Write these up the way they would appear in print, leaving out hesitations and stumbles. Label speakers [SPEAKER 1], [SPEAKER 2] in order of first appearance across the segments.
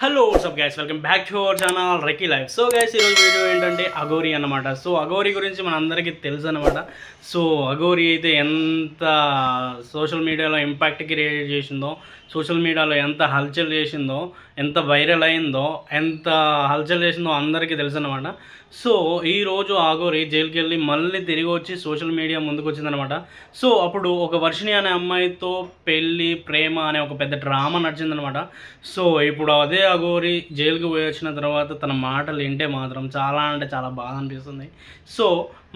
[SPEAKER 1] Hello WhatsApp guys, welcome back to our channel రెక్కీ life. So guys, ఈరోజు video ఏంటంటే అఘోరీ అన్నమాట. సో అఘోరీ గురించి మనందరికీ తెలుసు అనమాట. సో అఘోరీ అయితే ఎంత సోషల్ మీడియాలో ఇంపాక్ట్ క్రియేట్ చేసిందో, సోషల్ మీడియాలో ఎంత హల్చల్ చేసిందో, ఎంత వైరల్ అయిందో, ఎంత హల్చల్ చేసిందో అందరికీ తెలుసు అనమాట. సో ఈరోజు అఘోరీ జైలుకి వెళ్ళి మళ్ళీ తిరిగి వచ్చి సోషల్ మీడియా ముందుకు వచ్చిందనమాట. సో అప్పుడు ఒక వర్షిణి అనే అమ్మాయితో పెళ్ళి ప్రేమ అనే ఒక పెద్ద డ్రామా నడిచిందనమాట. సో ఇప్పుడు అదే అఘోరీ జైలుకి పోయి వచ్చిన తర్వాత తన మాటలు వింటే మాత్రం చాలా అంటే చాలా బాధ అనిపిస్తుంది. సో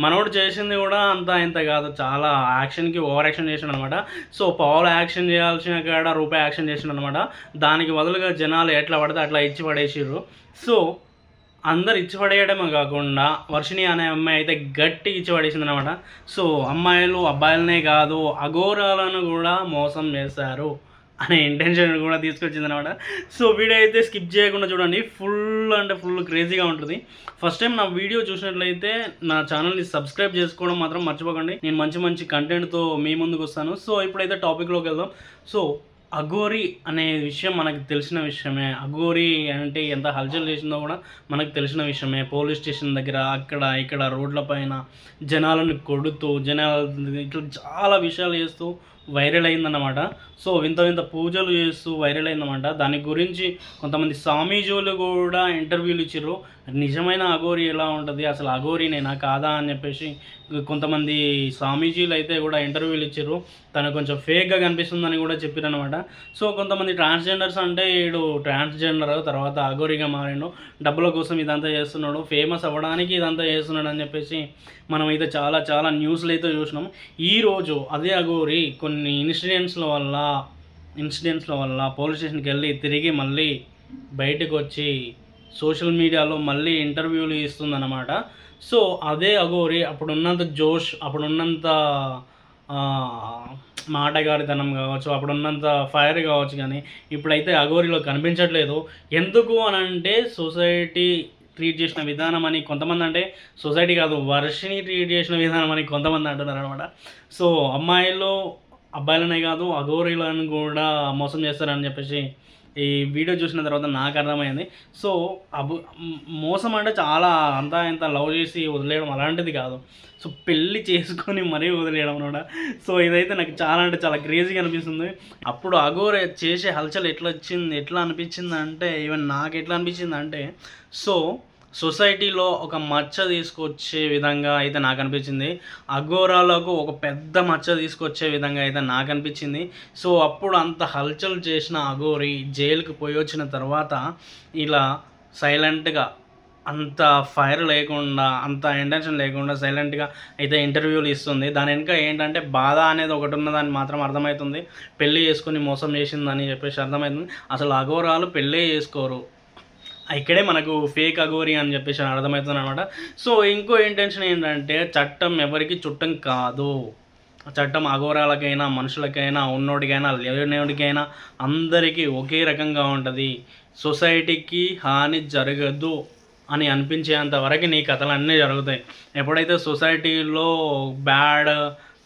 [SPEAKER 1] మనోడు చేసింది కూడా అంతా ఇంత కాదు, చాలా యాక్షన్కి ఓవర్ యాక్షన్ చేసాడు అనమాట. సో పావులు యాక్షన్ చేయాల్సిన కాడ రూపాయి యాక్షన్ చేసాడు అనమాట. దానికి బదులుగా జనాలు ఎట్లా పడితే అట్లా ఇచ్చి పడేసిర్రు. సో అందరు ఇచ్చి పడేయడమే కాకుండా వర్షిణి అనే అమ్మాయి అయితే గట్టి ఇచ్చి పడేసింది అనమాట. సో అమ్మాయిలు అబ్బాయిలనే కాదు అఘోరాలను కూడా మోసం చేశారు అనే ఇంటెన్షన్ కూడా తీసుకొచ్చింది అనమాట. సో వీడియో అయితే స్కిప్ చేయకుండా చూడండి, ఫుల్ అంటే ఫుల్ క్రేజీగా ఉంటుంది. ఫస్ట్ టైం నా వీడియో చూసినట్లయితే నా ఛానల్ని సబ్స్క్రైబ్ చేసుకోవడం మాత్రం మర్చిపోకండి. నేను మంచి మంచి కంటెంట్తో మీ ముందుకు వస్తాను. సో ఇప్పుడైతే టాపిక్లోకి వెళ్దాం. సో అఘోరీ అనే విషయం మనకు తెలిసిన విషయమే. అఘోరీ అంటే ఎంత హల్చల్ చేసిందో కూడా మనకు తెలిసిన విషయమే. పోలీస్ స్టేషన్ దగ్గర అక్కడ ఇక్కడ రోడ్ల పైన జనాలను కొడుతూ ఇట్లా చాలా విషయాలు చేస్తూ వైరల్ అయిందన్నమాట. సో వింత వింత పూజలు చేస్తూ వైరల్ అయిందన్నమాట. దాని గురించి కొంతమంది స్వామీజీలు కూడా ఇంటర్వ్యూలు ఇచ్చారు. నిజమైన అఘోరీ ఎలా ఉంటుంది, అసలు అఘోరీనేనా కాదా అని చెప్పేసి కొంతమంది స్వామీజీలు అయితే కూడా ఇంటర్వ్యూలు ఇచ్చారు. తను కొంచెం ఫేక్గా కనిపిస్తుందని కూడా చెప్పారు అనమాట. సో కొంతమంది ట్రాన్స్జెండర్స్ అంటే వీడు ట్రాన్స్జెండర్ తర్వాత అఘోరీగా మారిండు, డబ్బుల కోసం ఇదంతా చేస్తున్నాడు, ఫేమస్ అవ్వడానికి ఇదంతా చేస్తున్నాడు అని చెప్పేసి మనం అయితే చాలా చాలా న్యూస్లు అయితే చూసినాం. ఈరోజు అదే అఘోరీ కొన్ని ఇన్సిడెంట్స్ల వల్ల పోలీస్ స్టేషన్కి వెళ్ళి తిరిగి మళ్ళీ బయటకు వచ్చి సోషల్ మీడియాలో మళ్ళీ ఇంటర్వ్యూలు ఇస్తుందన్నమాట. సో అదే అఘోరీ అప్పుడున్నంత జోష్, అప్పుడున్నంత మాటగాడితనం కావచ్చు, అప్పుడున్నంత ఫైర్ కావచ్చు, కానీ ఇప్పుడైతే అఘోరీలో కనిపించట్లేదు. ఎందుకు అని అంటే సొసైటీ ట్రీట్ చేసిన విధానం అని కొంతమంది, అంటే సొసైటీ కాదు వర్షిని ట్రీట్ చేసిన విధానం అని కొంతమంది అంటున్నారు అనమాట. సో అమ్మాయిలు అబ్బాయిలనే కాదు అఘోరీలను కూడా మోసం చేస్తారని చెప్పేసి ఈ వీడియో చూసిన తర్వాత నాకు అర్థమైంది. సో మోసం అంటే చాలా అంతా ఇంత లవ్ చేసి వదిలేయడం అలాంటిది కాదు. సో పెళ్ళి చేసుకొని మరీ వదిలేయడం అనమాట. సో ఇదైతే నాకు చాలా అంటే చాలా క్రేజీగా అనిపిస్తుంది. అప్పుడు అఘోరీ చేసే హల్చల్ ఎట్లా అనిపించింది అంటే, ఈవెన్ నాకు ఎట్లా అనిపించింది అంటే, సో సొసైటీలో ఒక మచ్చ తీసుకొచ్చే విధంగా అయితే నాకు అనిపించింది. అఘోరాలకు ఒక పెద్ద మచ్చ తీసుకొచ్చే విధంగా అయితే నాకు అనిపించింది. సో అప్పుడు అంత హల్చల్ చేసిన అఘోరీ జైలుకి పోయి వచ్చిన తర్వాత ఇలా సైలెంట్గా, అంత ఫైర్ లేకుండా, అంత ఇంటెన్షన్ లేకుండా సైలెంట్గా అయితే ఇంటర్వ్యూలు ఇస్తుంది. దాని వెనుక ఏంటంటే బాధ అనేది ఒకటి ఉన్నదని మాత్రం అర్థమవుతుంది. పెళ్ళి చేసుకుని మోసం చేసిందని చెప్పేసి అర్థమవుతుంది. అసలు అఘోరాలు పెళ్ళే చేసుకోరు, ఇక్కడే మనకు ఫేక్ అఘోరీ అని చెప్పేసి అర్థమవుతుంది అనమాట. సో ఇంకో ఇంటెన్షన్ ఏంటంటే చట్టం ఎవరికి చుట్టం కాదు. చట్టం అఘోరాలకైనా మనుషులకైనా ఉన్నోడికైనా లేనివాడికైనా అందరికీ ఒకే రకంగా ఉంటుంది. సొసైటీకి హాని జరగదు అని అనిపించేంత వరకు నీ కథలు అన్నీ జరుగుతాయి. ఎప్పుడైతే సొసైటీలో బ్యాడ్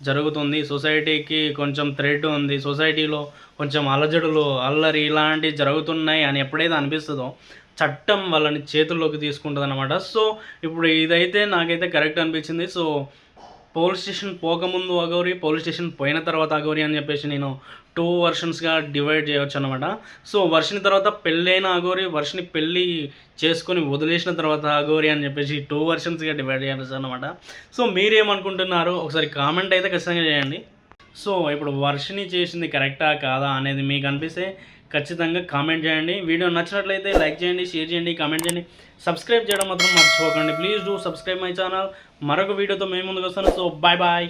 [SPEAKER 1] జరుగుతుంది, సొసైటీకి కొంచెం థ్రెట్ ఉంది, సొసైటీలో కొంచెం అలజడులు అల్లరి ఇలాంటివి జరుగుతున్నాయి అని ఎప్పుడైతే అనిపిస్తుందో చట్టం వాళ్ళని చేతుల్లోకి తీసుకుంటుంది అనమాట. సో ఇప్పుడు ఇదైతే నాకైతే కరెక్ట్ అనిపించింది. సో పోలీస్ స్టేషన్ పోకముందు అఘోరీ, పోలీస్ స్టేషన్ పోయిన తర్వాత అఘోరీ అని చెప్పేసి నేను 2 వర్షన్స్గా డివైడ్ చేయవచ్చు అనమాట. సో వర్షిని తర్వాత పెళ్ళైన అఘోరీ, వర్షిని పెళ్ళి చేసుకొని వదిలేసిన తర్వాత అఘోరీ అని చెప్పేసి 2 వర్షన్స్గా డివైడ్ చేయవచ్చు అనమాట. సో మీరేమనుకుంటున్నారు ఒకసారి కామెంట్ అయితే ఖచ్చితంగా చేయండి. సో ఇప్పుడు వర్షిని చేసింది కరెక్టా కాదా అనేది మీకు అనిపిస్తే ఖచ్చితంగా కామెంట్ చేయండి. వీడియో నచ్చినట్లయితే లైక్ చేయండి, షేర్ చేయండి, కామెంట్ చేయండి, సబ్స్క్రైబ్ చేయడం మాత్రం మర్చిపోకండి. Please do subscribe my channel. మరొక వీడియోతో మేము ముందుకు వస్తాను. So bye bye.